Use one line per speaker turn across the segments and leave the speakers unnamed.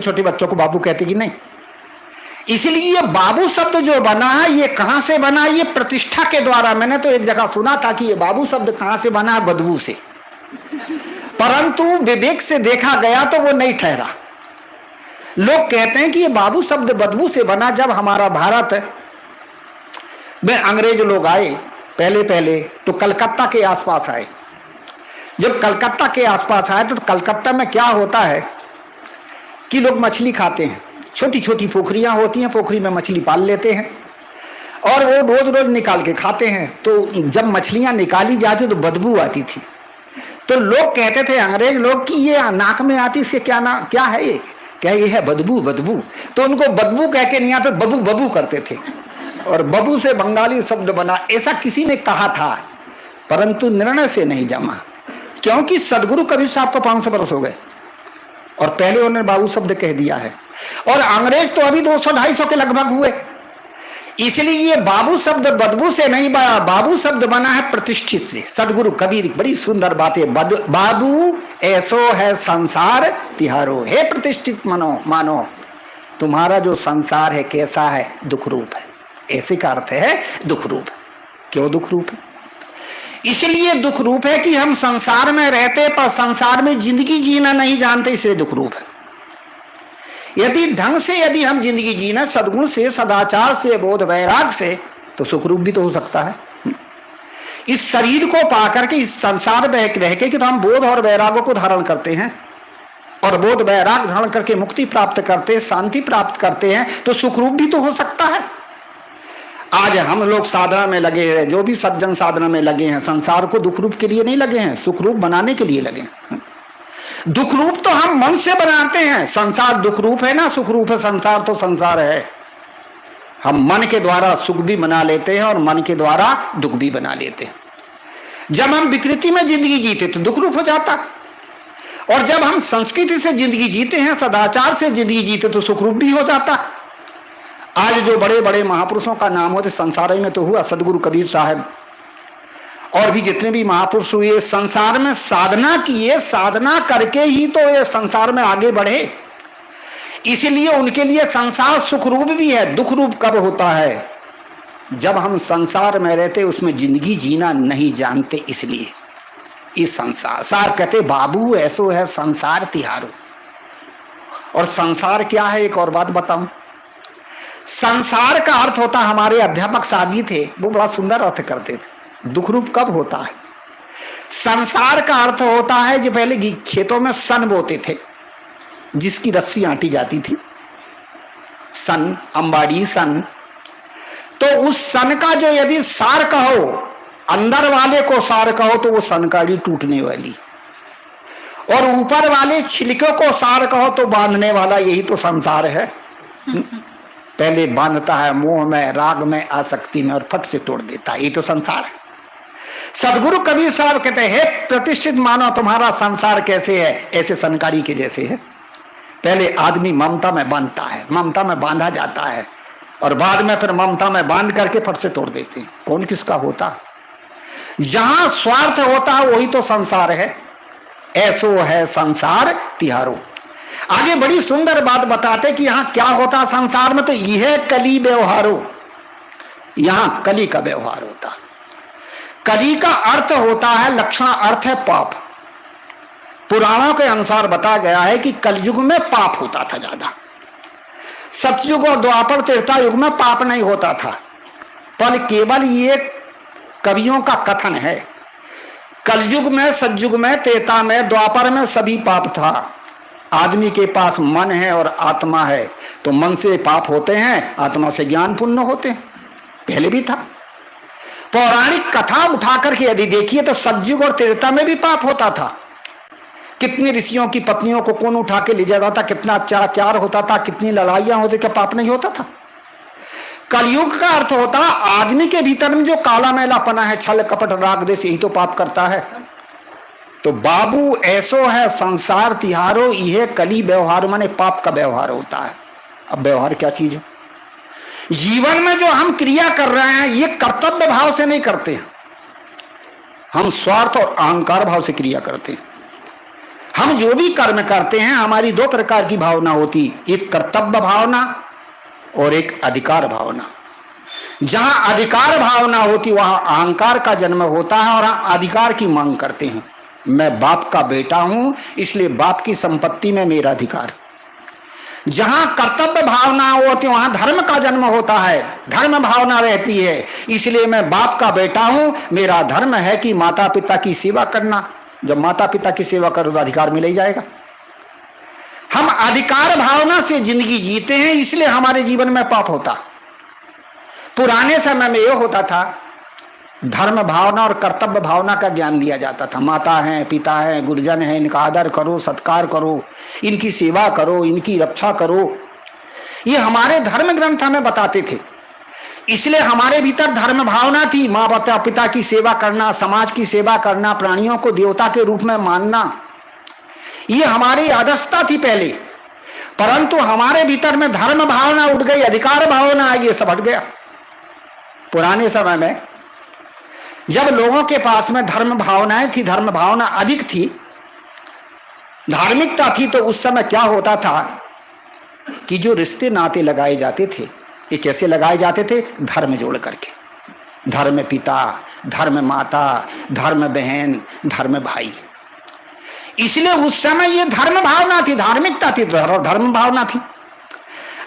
छोटे बच्चों को बाबू कहते कि नहीं। इसलिए ये बाबू शब्द जो बना है ये कहां से बना, ये प्रतिष्ठा के द्वारा। मैंने तो एक जगह सुना था कि ये बाबू शब्द कहां से बना है, बदबू से, परंतु विवेक से देखा गया तो वो नहीं ठहरा। लोग कहते हैं कि ये बाबू शब्द बदबू से बना। जब हमारा भारत में अंग्रेज लोग आए पहले पहले तो कलकत्ता के आसपास आए। जब कलकत्ता के आसपास आए तो कलकत्ता में क्या होता है कि लोग मछली खाते हैं, छोटी छोटी पोखरियां होती हैं, पोखरी में मछली पाल लेते हैं और वो रोज रोज निकाल के खाते हैं। तो जब मछलियां निकाली जाती तो बदबू आती थी। तो लोग कहते थे अंग्रेज लोग कि ये नाक में आती से क्या है ये, क्या ये है बदबू बदबू। तो उनको बदबू कह के नहीं आता, बबू बबू करते थे और बबू से बंगाली शब्द बना। ऐसा किसी ने कहा था परंतु निर्णय से नहीं जमा, क्योंकि सदगुरु कबीर साहब को 500 वर्ष हो गए और पहले उन्होंने बाबू शब्द कह दिया है और अंग्रेज तो अभी 200-250 के लगभग हुए। इसलिए ये बाबू शब्द बदबू से नहीं बना, बाबू शब्द बना है प्रतिष्ठित से। सदगुरु कबीर बड़ी सुंदर बात है, बाबू ऐसो है संसार तिहारो, हे प्रतिष्ठित मानो तुम्हारा जो संसार है कैसा है, दुख रूप है। ऐसे का अर्थ है दुख रूप। क्यों दुख रूप है? इसलिए दुख रूप है कि हम संसार में रहते पर संसार में जिंदगी जीना नहीं जानते, इसलिए दुख रूप है। यदि ढंग से यदि हम जिंदगी जीना सद्गुण से, सदाचार से, बोध वैराग से, तो सुखरूप भी तो हो सकता है। इस शरीर को पाकर के इस संसार में रह के कि तो हम बोध और वैरागों को धारण करते हैं और बोध वैराग धारण करके मुक्ति प्राप्त करते हैं, शांति प्राप्त करते हैं, तो सुखरूप भी तो हो सकता है। आज हम लोग साधना में लगे हैं, जो भी सज्जन साधना में लगे हैं, संसार को दुख रूप के लिए नहीं लगे हैं, सुख रूप बनाने के लिए लगे हैं। दुख रूप तो हम मन से बनाते हैं, संसार दुख रूप है ना सुख रूप है, संसार तो संसार है। हम मन के द्वारा सुख भी बना लेते हैं और मन के द्वारा दुख भी बना लेते हैं। जब हम विकृति में जिंदगी जीते तो दुख रूप हो जाता, और जब हम संस्कृति से जिंदगी जीते हैं, सदाचार से जिंदगी जीते तो सुख रूप भी हो जाता। आज जो बड़े बड़े महापुरुषों का नाम होते संसार में तो हुआ, सदगुरु कबीर साहब और भी जितने भी महापुरुष हुए संसार में साधना किए, साधना करके ही तो ये संसार में आगे बढ़े। इसलिए उनके लिए संसार सुख रूप भी है। दुख रूप कब होता है? जब हम संसार में रहते उसमें जिंदगी जीना नहीं जानते। इसलिए इस संसार सार कहते बाबू ऐसो है संसार तिहारो। और संसार क्या है एक और बात बताऊं, संसार का अर्थ होता, हमारे अध्यापक सादी थे वो बड़ा सुंदर अर्थ करते थे। दुख रूप कब होता है? संसार का अर्थ होता है जो पहले खेतों में सन बोते थे, जिसकी रस्सी आंटी जाती थी, सन, अंबाड़ी सन। तो उस सन का जो यदि सार कहो, अंदर वाले को सार कहो तो वो सनकाड़ी टूटने वाली, और ऊपर वाले छिलके को सार कहो तो बांधने वाला। यही तो संसार है। पहले बांधता है मोह में, राग में, आसक्ति में और फट से तोड़ देता है। ये तो संसार है। सदगुरु कबीर साहब कहते हैं हे प्रतिष्ठित मानो तुम्हारा संसार कैसे है? ऐसे सनकारी के जैसे है। पहले आदमी ममता में बांधता है, ममता में बांधा जाता है और बाद में फिर ममता में बांध करके फट से तोड़ देते हैं। कौन किसका होता? जहां स्वार्थ होता है वही तो संसार है। ऐसो है संसार तिहारो। आगे बड़ी सुंदर बात बताते कि यहां क्या होता संसार में, तो यह कली व्यवहारो, यहां कली का व्यवहार होता। कली का अर्थ होता है, लक्षण अर्थ है पाप। पुराणों के अनुसार बताया गया है कि कलयुग में पाप होता था ज्यादा। सतयुग और द्वापर त्रेता युग में पाप नहीं होता था, पर केवल ये कवियों का कथन है। कलयुग में, सतयुग में, त्रेता में, द्वापर में सभी पाप था। आदमी के पास मन है और आत्मा है, तो मन से पाप होते हैं, आत्मा से ज्ञान पुण्य होते हैं। पहले भी था। पौराणिक कथा उठा करके यदि देखिए तो सतयुग और त्रेता में भी पाप होता था। कितनी ऋषियों की पत्नियों को कौन उठा के ले जाता था, कितना अत्याचार होता था, कितनी लड़ाइयां होती, क्या पाप नहीं होता था? कलयुग का अर्थ होता आदमी के भीतर में जो काला मैलापना है, छल कपट राग देश, यही तो पाप करता है। तो बाबू ऐसो है संसार तिहारो, यह कली व्यवहार माने पाप का व्यवहार होता है। अब व्यवहार क्या चीज है? जीवन में जो हम क्रिया कर रहे हैं ये कर्तव्य भाव से नहीं करते हैं, हम स्वार्थ और अहंकार भाव से क्रिया करते हैं। हम जो भी कर्म करते हैं हमारी दो प्रकार की भावना होती, एक कर्तव्य भावना और एक अधिकार भावना। जहां अधिकार भावना होती वहां अहंकार का जन्म होता है और हम अधिकार की मांग करते हैं। मैं बाप का बेटा हूं इसलिए बाप की संपत्ति में मेरा अधिकार। जहां कर्तव्य भावना होती है वहां धर्म का जन्म होता है, धर्म भावना रहती है, इसलिए मैं बाप का बेटा हूं, मेरा धर्म है कि माता पिता की सेवा करना। जब माता पिता की सेवा करो तो अधिकार मिल ही जाएगा। हम अधिकार भावना से जिंदगी जीते हैं इसलिए हमारे जीवन में पाप होता। पुराने समय में यह होता था, धर्म भावना और कर्तव्य भावना का ज्ञान दिया जाता था। माता है, पिता है, गुरुजन है, इनका आदर करो, सत्कार करो, इनकी सेवा करो, इनकी रक्षा करो, ये हमारे धर्म ग्रंथ हमें बताते थे। इसलिए हमारे भीतर धर्म भावना थी, माँ पिता की सेवा करना, समाज की सेवा करना, प्राणियों को देवता के रूप में मानना, ये हमारी आदर्शता थी पहले। परंतु हमारे भीतर में धर्म भावना उठ गई, अधिकार भावना आ गई, सब हट गया। पुराने समय में जब लोगों के पास में धर्म भावनाएं थी, धर्म भावना अधिक थी, धार्मिकता थी, तो उस समय क्या होता था कि जो रिश्ते नाते लगाए जाते थे ये कैसे लगाए जाते थे? धर्म जोड़ करके। धर्म पिता, धर्म माता, धर्म बहन, धर्म भाई। इसलिए उस समय ये धर्म भावना थी, धार्मिकता थी, धर्म भावना थी।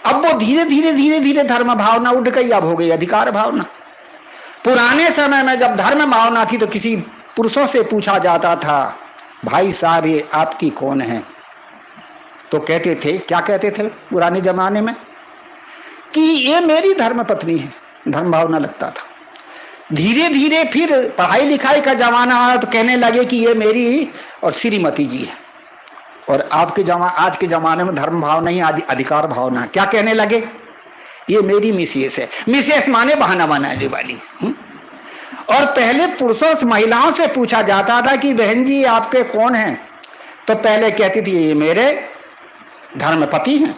अब वो धीरे धीरे धीरे धीरे धर्म भावना उठ गई, अब हो गई अधिकार भावना। पुराने समय में जब धर्म भावना थी तो किसी पुरुषों से पूछा जाता था, भाई साहब ये आपकी कौन है? तो कहते थे, क्या कहते थे पुराने जमाने में, कि ये मेरी धर्म पत्नी है। धर्म भावना लगता था। धीरे धीरे फिर पढ़ाई लिखाई का जमाना आया तो कहने लगे कि ये मेरी और श्रीमती जी है। और आज के जमाने में धर्म भावना ही अधिकार भावना। क्या कहने लगे? ये मेरी मिसेस है। मिसेस माने बहाना बनाने वाली। और पहले पुरुषों से, महिलाओं से पूछा जाता था कि बहन जी आपके कौन हैं, तो पहले कहती थी ये मेरे धर्मपति हैं।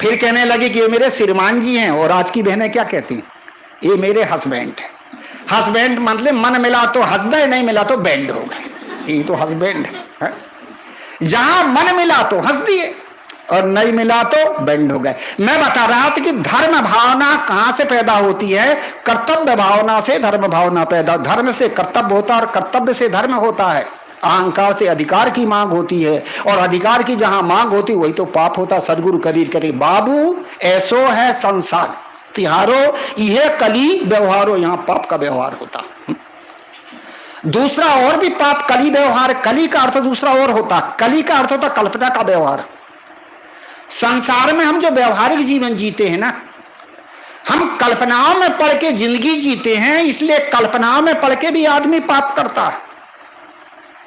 फिर कहने लगी कि ये मेरे श्रीमान जी हैं। और आज की बहनें क्या कहती हैं? ये मेरे हस्बैंड है। हस्बैंड मतलब मन मिला तो हंसदे, नहीं मिला तो बैंड हो गए, ये तो हस्बैंड है। जहां मन मिला तो हंस दिए और नहीं मिला तो बैंड हो गए। मैं बता रहा था कि धर्म भावना कहां से पैदा होती है? कर्तव्य भावना से धर्म भावना पैदा। धर्म से कर्तव्य होता है और कर्तव्य से धर्म होता है। अहंकार से अधिकार की मांग होती है और अधिकार की जहां मांग होती वही तो पाप होता। सदगुरु कबीर कहते, बाबू ऐसो है संसार तिहारो, यह कली व्यवहारो, यहां पाप का व्यवहार होता। दूसरा और भी पाप कली व्यवहार, कली का अर्थ दूसरा और होता। कली का अर्थ होता कल्पना का व्यवहार। संसार में हम जो व्यवहारिक जीवन जीते हैं ना, हम कल्पनाओं में पढ़ के जिंदगी जीते हैं, इसलिए कल्पनाओं में पढ़ के भी आदमी पाप करता है।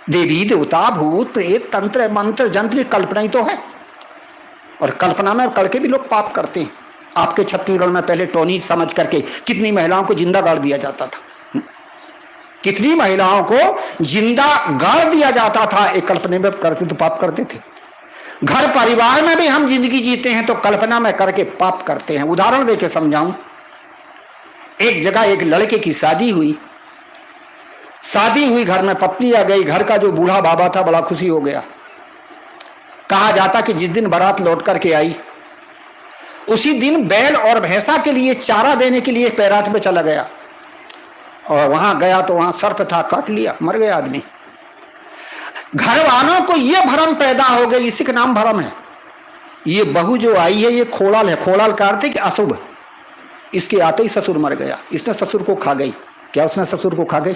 देवी देवता भूत प्रेत तंत्र मंत्र जंत्र कल्पना ही तो है, और कल्पना में पढ़ के भी लोग पाप करते हैं। आपके छत्तीसगढ़ में पहले टोनी समझ करके कितनी महिलाओं को जिंदा गाड़ दिया जाता था, कितनी महिलाओं को जिंदा गाड़ दिया जाता था, एक कल्पना में करते तो पाप करते थे। घर परिवार में भी हम जिंदगी जीते हैं तो कल्पना में करके पाप करते हैं। उदाहरण देके समझाऊं, एक जगह एक लड़के की शादी हुई, घर में पत्नी आ गई, घर का जो बूढ़ा बाबा था बड़ा खुशी हो गया। कहा जाता कि जिस दिन बारात लौट करके आई उसी दिन बैल और भैंसा के लिए चारा देने के लिए पैराट में चला गया, और वहां गया तो वहां सर्प था, काट लिया, मर गया आदमी। घर वालों को यह भ्रम पैदा हो गई, इसी का नाम भ्रम है। ये बहू जो आई है ये खोड़ाल है। खोड़ाल का अर्थ है कि अशुभ। इसके आते ही ससुर मर गया, इसने ससुर को खा गई। क्या उसने ससुर को खा गई?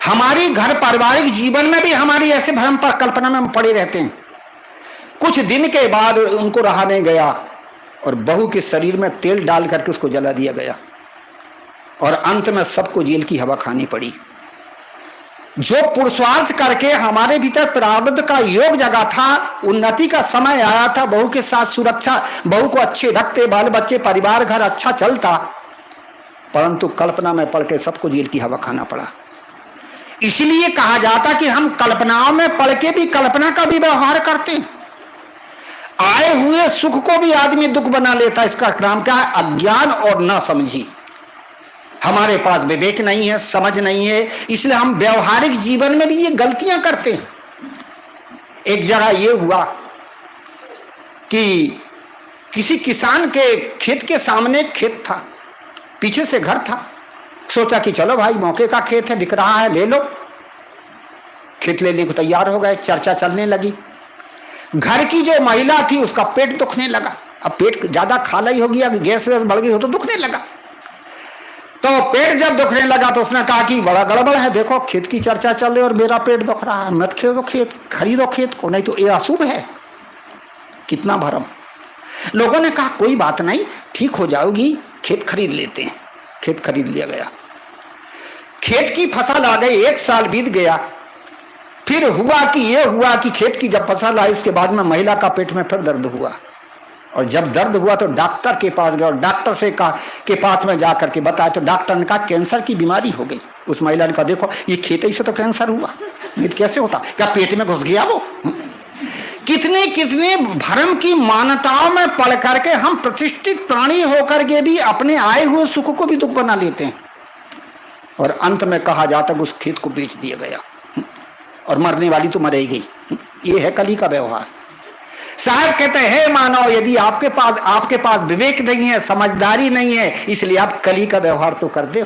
हमारी घर पारिवारिक जीवन में भी हमारी ऐसे भ्रम पर कल्पना में हम पड़े रहते हैं। कुछ दिन के बाद उनको रहा नहीं गया और बहू के शरीर में तेल डाल करके उसको जला दिया गया, और अंत में सबको जेल की हवा खानी पड़ी। जो पुरुषार्थ करके हमारे भीतर प्रारब्ध का योग जगा था, उन्नति का समय आया था, बहू के साथ सुरक्षा, बहू को अच्छे रखते, बाल बच्चे परिवार घर अच्छा चलता, परंतु कल्पना में पढ़ के सबको जेल की हवा खाना पड़ा। इसलिए कहा जाता कि हम कल्पनाओं में पढ़ के भी कल्पना का भी व्यवहार करते हैं। आए हुए सुख को भी आदमी दुख बना लेता। इसका नाम क्या है? अज्ञान और ना समझी। हमारे पास विवेक नहीं है, समझ नहीं है, इसलिए हम व्यवहारिक जीवन में भी ये गलतियां करते हैं। एक जगह ये हुआ कि किसी किसान के खेत के सामने एक खेत था, पीछे से घर था। सोचा कि चलो भाई मौके का खेत है, बिक रहा है, ले लो। खेत लेने को तैयार हो गए, चर्चा चलने लगी। घर की जो महिला थी उसका पेट दुखने लगा। अब पेट ज्यादा खाला ही हो गया, गैस वैस बढ़ गई हो तो दुखने लगा। तो पेट जब दुखने लगा तो उसने कहा कि बड़ा गड़बड़ है, देखो खेत की चर्चा चल रही और मेरा पेट दुख रहा है, मत खरीदो खेत, खरीदो खेत को, नहीं तो ये अशुभ है। कितना भरम। लोगों ने कहा कोई बात नहीं, ठीक हो जाओगी, खेत खरीद लेते हैं। खेत खरीद लिया गया, खेत की फसल आ गई, 1 साल बीत गया। फिर हुआ कि खेत की जब फसल आई उसके बाद में महिला का पेट में फिर दर्द हुआ, और जब दर्द हुआ तो डॉक्टर के पास गया और डॉक्टर से कहा के पास में जाकर के बताया तो डॉक्टर ने कहा कैंसर की बीमारी हो गई। उस महिला ने कहा देखो ये खेती से तो कैंसर हुआ, नहीं तो कैसे होता, क्या पेट में घुस गया वो। कितने कितने भ्रम की मान्यताओं में पड़ करके हम प्रतिष्ठित प्राणी होकर के भी अपने आए हुए सुख को भी दुख बना लेते हैं। और अंत में कहा जाता उस खेत को बेच दिया गया और मरने वाली तो मर ही गई। ये है कली का व्यवहार। साहब कहते हैं मानव, यदि आपके पास विवेक नहीं है, समझदारी नहीं है, इसलिए आप कली का व्यवहार तो कर दो।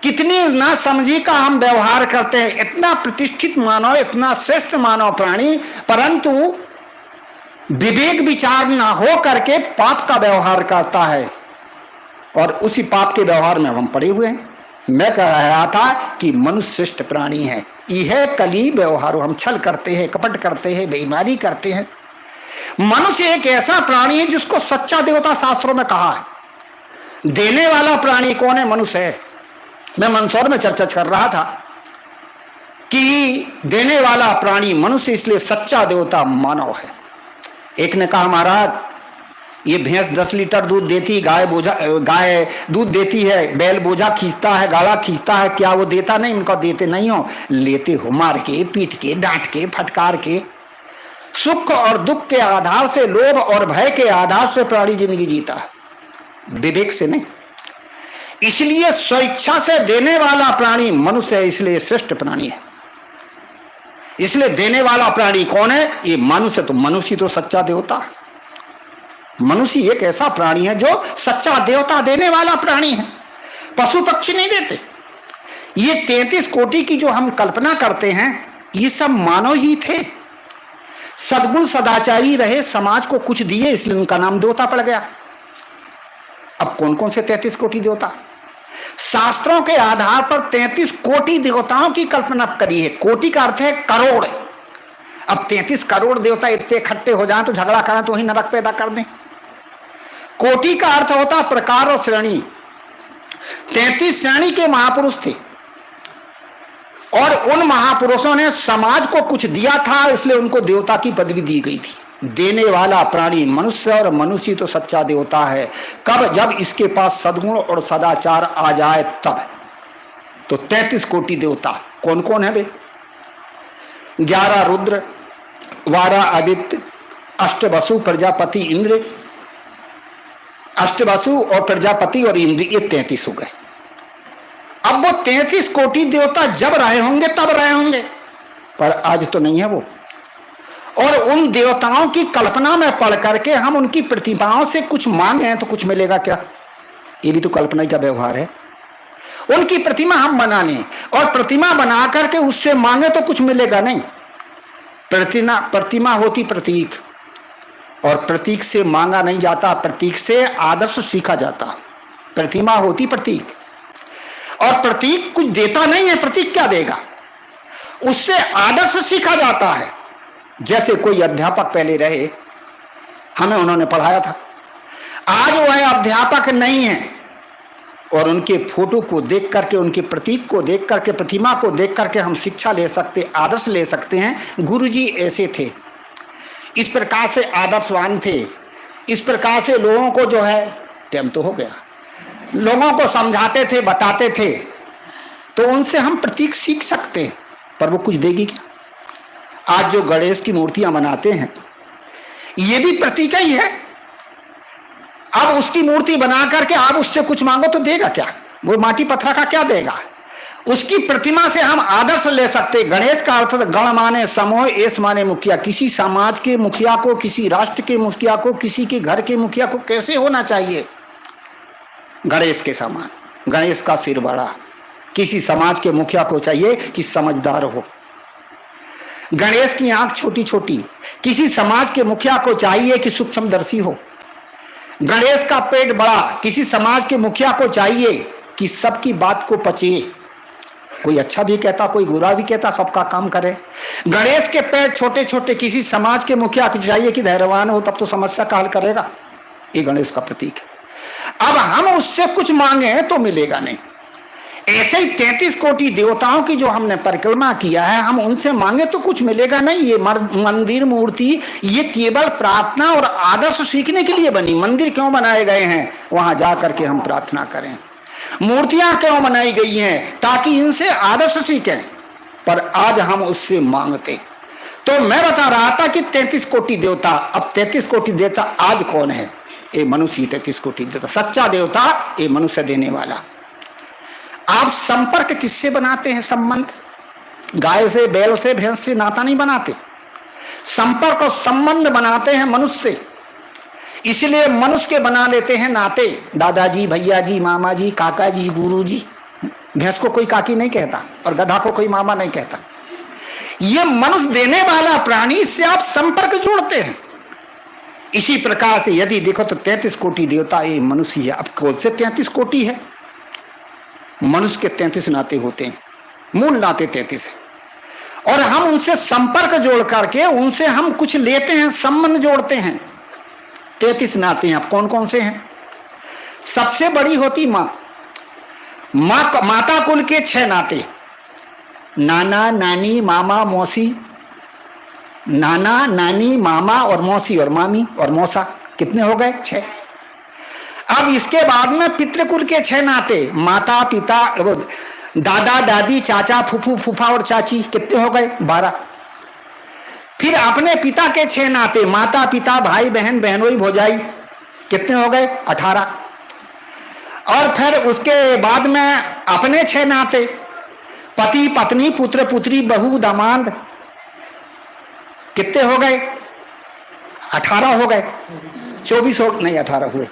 कितनी ना समझी का हम व्यवहार करते हैं। इतना प्रतिष्ठित मानव, इतना श्रेष्ठ मानव प्राणी, परंतु विवेक विचार ना हो करके पाप का व्यवहार करता है, और उसी पाप के व्यवहार में हम पड़े हुए हैं। मैं कह रहा था कि मनुष्य श्रेष्ठ प्राणी है। यह कली व्यवहार, हम छल करते हैं, कपट करते हैं, बेईमानी करते हैं। मनुष्य एक ऐसा प्राणी है जिसको सच्चा देवता शास्त्रों में कहा है। देने वाला प्राणी कौन है? मनुष्य है। मैं मंदसौर में चर्चा कर रहा था कि देने वाला प्राणी मनुष्य, इसलिए सच्चा देवता मानव है। एक ने कहा महाराज ये भैंस 10 लीटर दूध देती, गाय दूध देती है, बैल बोझा खींचता है, गाड़ा खींचता है, क्या वो देता नहीं? उनका देते नहीं हो, लेते हो, मार के, पीट के, डांट के, फटकार के। सुख और दुख के आधार से, लोभ और भय के आधार से प्राणी जिंदगी जीता है, विवेक से नहीं। इसलिए स्वेच्छा से देने वाला प्राणी मनुष्य है, इसलिए श्रेष्ठ प्राणी है। इसलिए देने वाला प्राणी कौन है? ये मनुष्य। तो मनुष्य तो सच्चा देवता, मनुष्य एक ऐसा प्राणी है जो सच्चा देवता देने वाला प्राणी है। पशु पक्षी नहीं देते। ये 33 कोटि की जो हम कल्पना करते हैं, ये सब मानव ही थे। सद्गुण सदाचारी रहे, समाज को कुछ दिए, इसलिए उनका नाम देवता पड़ गया। अब कौन कौन से 33 कोटि देवता? शास्त्रों के आधार पर 33 कोटि देवताओं की कल्पना करी है। कोटि का अर्थ है करोड़। अब 33 करोड़ देवता इतने इकट्ठे हो जाएं तो झगड़ा करें तो वही नरक पैदा कर दें। कोटि का अर्थ होता प्रकार और श्रेणी। 33 श्रेणी के महापुरुष थे, और उन महापुरुषों ने समाज को कुछ दिया था, इसलिए उनको देवता की पदवी दी गई थी। देने वाला प्राणी मनुष्य, और मनुष्य तो सच्चा देवता है। कब? जब इसके पास सद्गुण और सदाचार आ जाए तब। तो 33 कोटि देवता कौन कौन है वे? 11 रुद्र, 12 आदित्य, अष्टवसु, प्रजापति, इंद्र। अष्टवसु और प्रजापति और इंद्र, ये 33 हो गए। अब वो 33 कोटि देवता जब रहे होंगे तब रहे होंगे, पर आज तो नहीं है वो। और उन देवताओं की कल्पना में पढ़ करके हम उनकी प्रतिमाओं से कुछ मांगे हैं तो कुछ मिलेगा क्या? ये भी तो कल्पना का व्यवहार है। उनकी प्रतिमा हम बना लें और प्रतिमा बना करके उससे मांगे तो कुछ मिलेगा नहीं। प्रतिमा होती प्रतीक, और प्रतीक से मांगा नहीं जाता, प्रतीक से आदर्श सीखा जाता। प्रतिमा होती प्रतीक, और प्रतीक कुछ देता नहीं है, प्रतीक क्या देगा? उससे आदर्श सीखा जाता है। जैसे कोई अध्यापक पहले रहे, हमें उन्होंने पढ़ाया था, आज वह अध्यापक नहीं है, और उनके फोटो को देख करके, उनके प्रतीक को देख करके, प्रतिमा को देख करके हम शिक्षा ले सकते, आदर्श ले सकते हैं। गुरुजी ऐसे थे, इस प्रकार से आदर्शवान थे, इस प्रकार से लोगों को जो है, टाइम तो हो गया, लोगों को समझाते थे, बताते थे, तो उनसे हम प्रतीक सीख सकते हैं। पर वो कुछ देगी क्या? आज जो गणेश की मूर्तियां बनाते हैं, ये भी प्रतीक ही है। अब उसकी मूर्ति बना करके आप उससे कुछ मांगो तो देगा क्या? वो माटी पत्थर का क्या देगा? उसकी प्रतिमा से हम आदर्श ले सकते। गणेश का अर्थ गण माने समूह, एस माने मुखिया। किसी समाज के मुखिया को, किसी राष्ट्र के मुखिया को, किसी के घर के मुखिया को कैसे होना चाहिए? गणेश के समान। गणेश का सिर बड़ा। किसी समाज के मुखिया को चाहिए कि समझदार हो। गणेश की आंख छोटी छोटी। किसी समाज के मुखिया को चाहिए कि सूक्ष्मदर्शी हो। गणेश का पेट बड़ा। किसी समाज के मुखिया को चाहिए कि सबकी बात को पचे। कोई अच्छा भी कहता, कोई बुरा भी कहता, सबका काम करे। गणेश के पैर छोटे छोटे। किसी समाज के मुखिया को चाहिए कि धैर्यवान हो, तब तो समस्या का हल करेगा। ये गणेश का प्रतीक है। अब हम उससे कुछ मांगे तो मिलेगा नहीं। ऐसे ही 33 कोटि देवताओं की जो हमने परिक्रमा किया है, हम उनसे मांगे तो कुछ मिलेगा नहीं। ये मंदिर मूर्ति ये केवल प्रार्थना और आदर्श सीखने के लिए बनी। मंदिर क्यों बनाए गए हैं? वहां जाकर के हम प्रार्थना करें। मूर्तियां क्यों बनाई गई हैं? ताकि इनसे आदर्श सीखें। पर आज हम उससे मांगते। तो मैं बता रहा था कि 33 कोटि देवता। अब 33 कोटि देवता आज कौन है? ये मनुष्य। 33 कोटि देवता सच्चा देवता ये मनुष्य देने वाला। आप संपर्क किससे बनाते हैं? संबंध। गाय से, बैल से, भैंस से नाता नहीं बनाते। संपर्क और संबंध बनाते हैं मनुष्य से। इसलिए मनुष्य के बना लेते हैं नाते। दादाजी, भैया जी, मामा जी, काका जी, गुरु जी। भैंस को कोई काकी नहीं कहता और गधा को कोई मामा नहीं कहता। ये मनुष्य देने वाला प्राणी, इससे आप संपर्क जोड़ते हैं। इसी प्रकार से यदि देखो तो 33 कोटि देवता ये मनुष्य है। अब कौन से 33 कोटि है? मनुष्य के 33 नाते होते हैं। मूल नाते 33 है और हम उनसे संपर्क जोड़ करके उनसे हम कुछ लेते हैं, संबंध जोड़ते हैं। 33 नाते हैं। अब कौन कौन से हैं? सबसे बड़ी होती माँ। माता कुल के 6 नाते। नाना, नानी, मामा, मौसी। नाना, नानी, मामा और मौसी और मामी और मौसा। कितने हो गए? 6। अब इसके बाद में पितृकुल के 6 नाते। माता, पिता, दादा, दादी, चाचा, फूफू, फूफा और चाची। कितने हो गए? 12। फिर अपने पिता के 6 नाते। माता, पिता, भाई, बहन, बहनोई, भौजाई। कितने हो गए? 18। और फिर उसके बाद में अपने 6 नाते। पति, पत्नी, पुत्र, पुत्री, बहू, दामाद। कितने हो गए? 18 हो गए। 24 हो नहीं 18 हुए।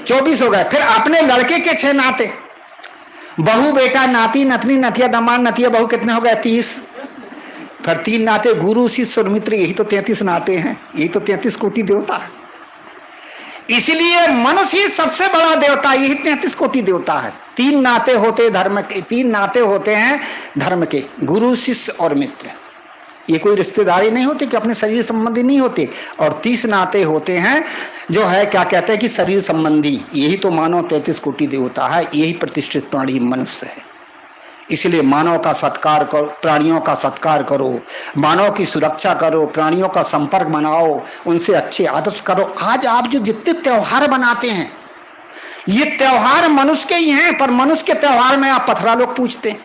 24 हो गए। फिर अपने लड़के के 6 नाते। बहू, बेटा, नाती, नतनी, नथिया, दामाद, नथिया, बहू। कितने हो गए? 30। फिर 3 नाते। गुरु, शिष्य और मित्र। यही तो 33 नाते हैं। यही तो 33 कोटि देवता। इसलिए मनुष्य सबसे बड़ा देवता। यही 33 कोटि देवता है। 3 नाते होते धर्म के। 3 नाते होते हैं धर्म के। गुरु, शिष्य और मित्र। ये कोई रिश्तेदारी नहीं होती कि अपने शरीर संबंधी नहीं होते। और 30 नाते होते हैं जो है क्या कहते हैं कि शरीर संबंधी। यही तो मानव 33 कोटि देवता है। यही प्रतिष्ठित प्राणी मनुष्य है। इसलिए मानव का सत्कार करो, प्राणियों का सत्कार करो, मानव की सुरक्षा करो, प्राणियों का संपर्क बनाओ, उनसे अच्छे आदर्श करो। आज आप जो जितने त्योहार बनाते हैं ये त्योहार मनुष्य के ही हैं। पर मनुष्य के त्योहार में आप पथरा लोग पूछते हैं।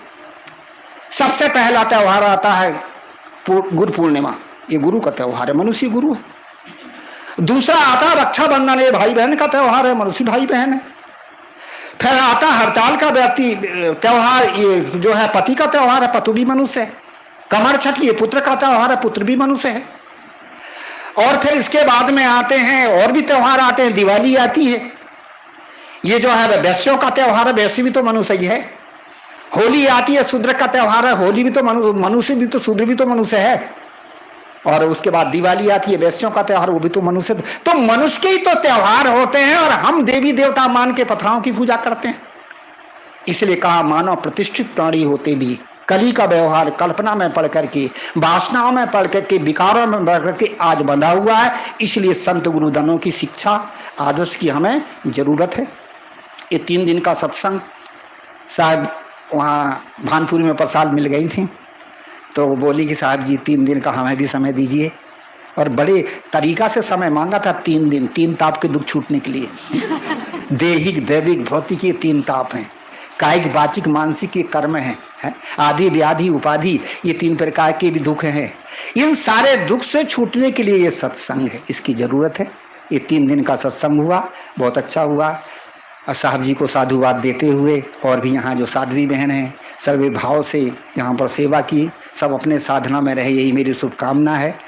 सबसे पहला त्योहार आता है गुरु पूर्णिमा। ये गुरु का त्योहार है, मनुष्य गुरु है। दूसरा आता है रक्षाबंधन। ये भाई बहन का त्योहार है, मनुष्य भाई बहन है। फिर आता हड़ताल का व्यक्ति त्योहार। ये जो है पति का त्योहार है, पति भी मनुष्य है। कमर छठ ये पुत्र का त्योहार है, पुत्र भी मनुष्य है। और फिर इसके बाद में आते हैं और भी त्योहार आते हैं। दिवाली आती है, ये जो है वैश्यों का त्योहार है, वैश्य भी तो मनुष्य ही है। होली आती है, शूद्र का त्योहार है, होली भी तो मनुष्य भी तो शूद्र भी तो मनुष्य है। और उसके बाद दिवाली आती है, वैश्यों का त्योहार, वो भी तो मनुष्य। तो मनुष्य के ही तो त्योहार होते हैं और हम देवी देवता मान के पथराओं की पूजा करते हैं। इसलिए कहा मानव प्रतिष्ठित प्राणी होते भी कली का व्यवहार कल्पना में पढ़ करके, वासनाओं में पढ़ करके, विकारों में पढ़ करके आज बंधा हुआ है। इसलिए संत गुरुजनों की शिक्षा आदर्श की हमें जरूरत है। ये 3 दिन का सत्संग साहब वहाँ भानपुरी में प्रसाद मिल गई थी, तो वो बोली कि साहब जी 3 दिन का हमें भी समय दीजिए। और बड़े तरीका से समय मांगा था। 3 दिन, 3 ताप के दुख छूटने के लिए। देहिक, दैविक, भौतिक ये 3 ताप हैं। कायिक, वाचिक, मानसिक ये कर्म है। आदि, व्याधि, उपाधि ये 3 प्रकार के भी दुख हैं। इन सारे दुख से छूटने के लिए ये सत्संग है, इसकी जरूरत है। ये 3 दिन का सत्संग हुआ, बहुत अच्छा हुआ। और साहब जी को साधुवाद देते हुए और भी यहाँ जो साध्वी बहन हैं सर्वे भाव से यहाँ पर सेवा की, सब अपने साधना में रहे, यही मेरी शुभकामना है।